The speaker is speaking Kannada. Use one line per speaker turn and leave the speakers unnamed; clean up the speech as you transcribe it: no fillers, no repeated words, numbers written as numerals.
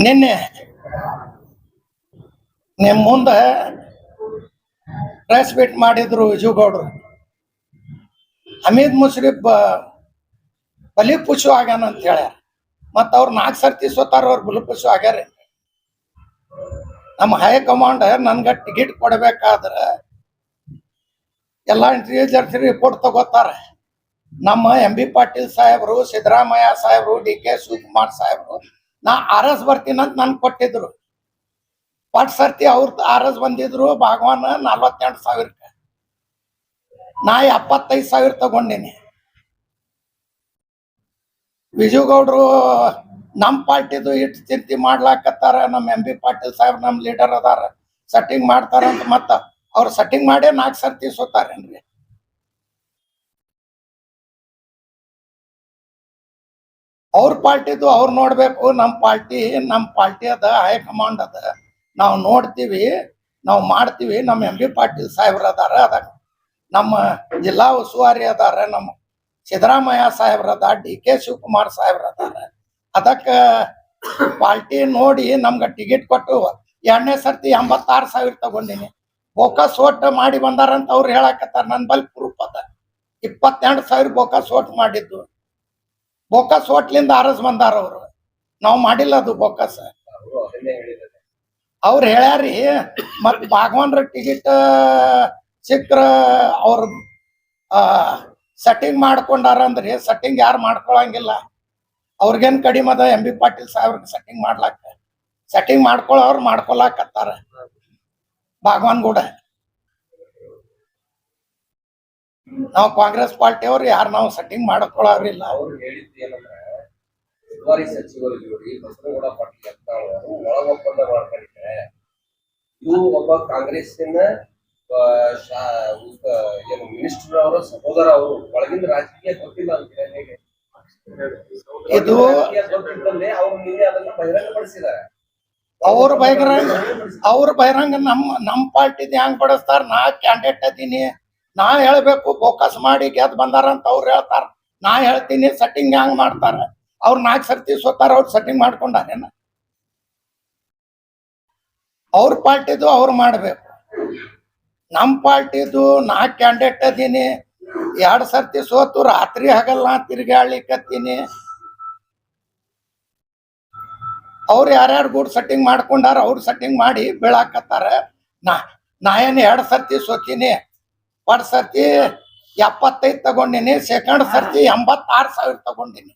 ನಿನ್ನೆ ನಿಮ್ಮ ಮುಂದೆ ಪ್ರೆಸ್ ಮೀಟ್ ಮಾಡಿದ್ರು ವಿಜುಗೌಡರು. ಹಮೀದ್ ಮುಷ್ರಿಫ್ ಬಲಿಪುಷು ಆಗ್ಯಾನ ಅಂತ ಹೇಳ್ಯಾರ. ಮತ್ತು ಅವ್ರು 4 ಸರ್ತಿ ಸೋತಾರ, ಅವ್ರು ಬಲಿಪುಷು ಆಗ್ಯಾರ. ನಮ್ಮ ಹೈಕಮಾಂಡ್ ನನ್ಗೆ ಟಿಕೆಟ್ ಕೊಡಬೇಕಾದ್ರೆ ಎಲ್ಲ ಇಂಟೆಲಿಜೆನ್ಸ್ ರಿಪೋರ್ಟ್ ತಗೋತಾರೆ. ನಮ್ಮ MB ಪಾಟೀಲ್ ಸಾಹೇಬರು, ಸಿದ್ದರಾಮಯ್ಯ ಸಾಹೇಬರು, DK ಶಿವಕುಮಾರ್ ಸಾಹೇಬರು ನಾ RS ಬರ್ತೀನಂತ ನನ್ಗೆ ಕೊಟ್ಟಿದ್ರು. ಪಟ್ ಸರ್ತಿ ಅವ್ರ RS ಬಂದಿದ್ರು ಭಾಗವಾನ 48,000, ನಾ 75,000 ತಗೊಂಡಿನಿ. ವಿಜುಗೌಡರು ನಮ್ಮ ಪಾರ್ಟಿದು ಇಟ್ಟು ಚಿಂತೆ ಮಾಡ್ಲಾಕತ್ತಾರ. ನಮ್ಮ MB ಪಾಟೀಲ್ ಸಾಹೇಬ್ ನಮ್ಮ ಲೀಡರ್ ಅದಾರ, ಸೆಟ್ಟಿಂಗ್ ಮಾಡ್ತಾರಂತ. ಮತ್ತ ಅವ್ರು ಸೆಟ್ಟಿಂಗ್ ಮಾಡೇ 4 ಸರ್ತಿ ಸೋತಾರೇನ್ರಿ? ಅವ್ರ ಪಾರ್ಟಿದು ಅವ್ರು ನೋಡ್ಬೇಕು. ನಮ್ಮ ಪಾರ್ಟಿ ಅದ, ಹೈಕಮಾಂಡ್ ಅದ, ನಾವು ನೋಡ್ತೀವಿ, ನಾವು ಮಾಡ್ತೀವಿ. ನಮ್ಮ MB ಪಾಟೀಲ್ ಸಾಹೇಬ್ರು ಅದಾರ, ನಮ್ಮ ಜಿಲ್ಲಾ ಉಸ್ತುವಾರಿ ಅದಾರ, ನಮ್ಮ ಸಿದ್ದರಾಮಯ್ಯ ಸಾಹೇಬ್ರದ, DK ಶಿವಕುಮಾರ್ ಸಾಹೇಬ್ರ ಅದಾರ. ಅದಕ್ಕೆ ಪಾರ್ಟಿ ನೋಡಿ ನಮ್ಗೆ ಟಿಕೆಟ್ ಕೊಟ್ಟು 2ನೇ ಸರ್ತಿ 86,000 ತಗೊಂಡಿನಿ. ಬೋಕಸ್ ಓಟ್ ಮಾಡಿ ಬಂದಾರಂತ ಅವ್ರು ಹೇಳಕತ್ತಾರ. ನನ್ನ ಬಲ್ ಪ್ರೂಫ್ ಅದ. 22,000 ಬೋಕಸ್ ಓಟ್ ಮಾಡಿದ್ದು. ಬೋಕಸ್ ಓಟ್ಲಿಂದ RS ಬಂದಾರ ಅವರು. ನಾವು ಮಾಡಿಲ್ಲ ಅದು ಬೋಕಸ್. ಅವ್ರು ಹೇಳ್ಯಾರಿ. ಮತ್ ಭಾಗವಾನ್ರ ಟಿಕೆಟ್ ಸಿಕ್ಕ್ರ ಅವ್ರ ಸೆಟ್ಟಿಂಗ್ ಮಾಡ್ಕೊಂಡಾರ ಅಂದ್ರಿ. ಸೆಟ್ಟಿಂಗ್ ಯಾರು ಮಾಡ್ಕೊಳಂಗಿಲ್ಲ. ಅವ್ರಿಗೇನ್ ಕಡಿಮೆ ಅದ MB ಪಾಟೀಲ್ ಸಾಹೇಬ್ರಿಗೆ ಸೆಟ್ಟಿಂಗ್ ಮಾಡ್ಲಾಕ? ಸೆಟ್ಟಿಂಗ್ ಮಾಡ್ಕೊಳ್ಳೋರು ಮಾಡ್ಕೊಳಕತ್ತಾರ ಭಾಗವಾನ್ ಕೂಡ. ನಾವು ಕಾಂಗ್ರೆಸ್ ಪಾರ್ಟಿ ಅವ್ರು ಯಾರು ನಾವು ಸೆಟ್ಟಿಂಗ್ ಮಾಡ್ಕೊಳ್ಳೋರಿಲ್ಲ.
ಅವ್ರು ಹೇಳಿದ್ದು ಏನಂದ್ರೆ, ಉಸ್ತುವಾರಿ ಸಚಿವರು ಜೋಡಿ ಬಸನಗೌಡ ಪಾಟೀಲ್ ಅಂತ ಒಳ ಒಪ್ಪಂದ ಮಾಡ್ಕೊಂಡಿದ್ದಾರೆ. ಇದು ಒಬ್ಬ ಕಾಂಗ್ರೆಸ್ಸಿನ ಏನು ಮಿನಿಸ್ಟರ್ ಅವರ ಸಹೋದರ, ಅವರು ಒಳಗಿನ ರಾಜಕೀಯ ಗೊತ್ತಿಲ್ಲ ಅಂತ ಹೇಗೆ?
ಇದು
ಅವ್ರು ನಿನ್ನೆ ಅದನ್ನ ಬಹಿರಂಗಪಡಿಸಿದ್ದಾರೆ.
ಅವ್ರ ಬಹಿರಂಗ ನಮ್ಮ ಪಾರ್ಟಿದ್ ಹೆಂಗ್ ಪಡಿಸ್ತಾರ? ನಾ ಕ್ಯಾಂಡಿಡೇಟ್ ಅದೀನಿ, ನಾ ಹೇಳ್ಬೇಕು. ಫೋಕಸ್ ಮಾಡಿ ಗೆದ್ದು ಬಂದಾರ ಅಂತ ಅವ್ರು ಹೇಳ್ತಾರ. ನಾ ಹೇಳ್ತೀನಿ ಸೆಟ್ಟಿಂಗ್ ಹೆಂಗ್ ಮಾಡ್ತಾರ? ಅವ್ರು 4 ಸರ್ತಿ ಸೋತಾರ, ಅವ್ರು ಸೆಟ್ಟಿಂಗ್ ಮಾಡ್ಕೊಂಡಾರೇನ? ಅವ್ರ ಪಾರ್ಟಿದು ಅವ್ರು ಮಾಡ್ಬೇಕು. ನಮ್ಮ ಪಾರ್ಟಿದು ನಾ ಕ್ಯಾಂಡಿಡೇಟ್ ಅದೀನಿ, 2 ಸರ್ತಿ ಸೋತು ರಾತ್ರಿ ಹಗಲ್ ನಾ ತಿರ್ಗಾಡ್ಲಿಕ್ಕತ್ತೀನಿ. ಅವ್ರು ಯಾರ್ಯಾರು ಗೂಡ್ ಸೆಟ್ಟಿಂಗ್ ಮಾಡ್ಕೊಂಡಾರ, ಅವ್ರು ಸೆಟ್ಟಿಂಗ್ ಮಾಡಿ ಬೀಳಾಕತ್ತಾರ. ನಾ ಏನು 2 ಸರ್ತಿ ಸೋತೀನಿ. ಫಸ್ಟ್ ಸರ್ತಿ 75 ತಗೊಂಡಿನಿ, ಸೆಕೆಂಡ್ ಸರ್ತಿ 86,000 ತಗೊಂಡಿನಿ.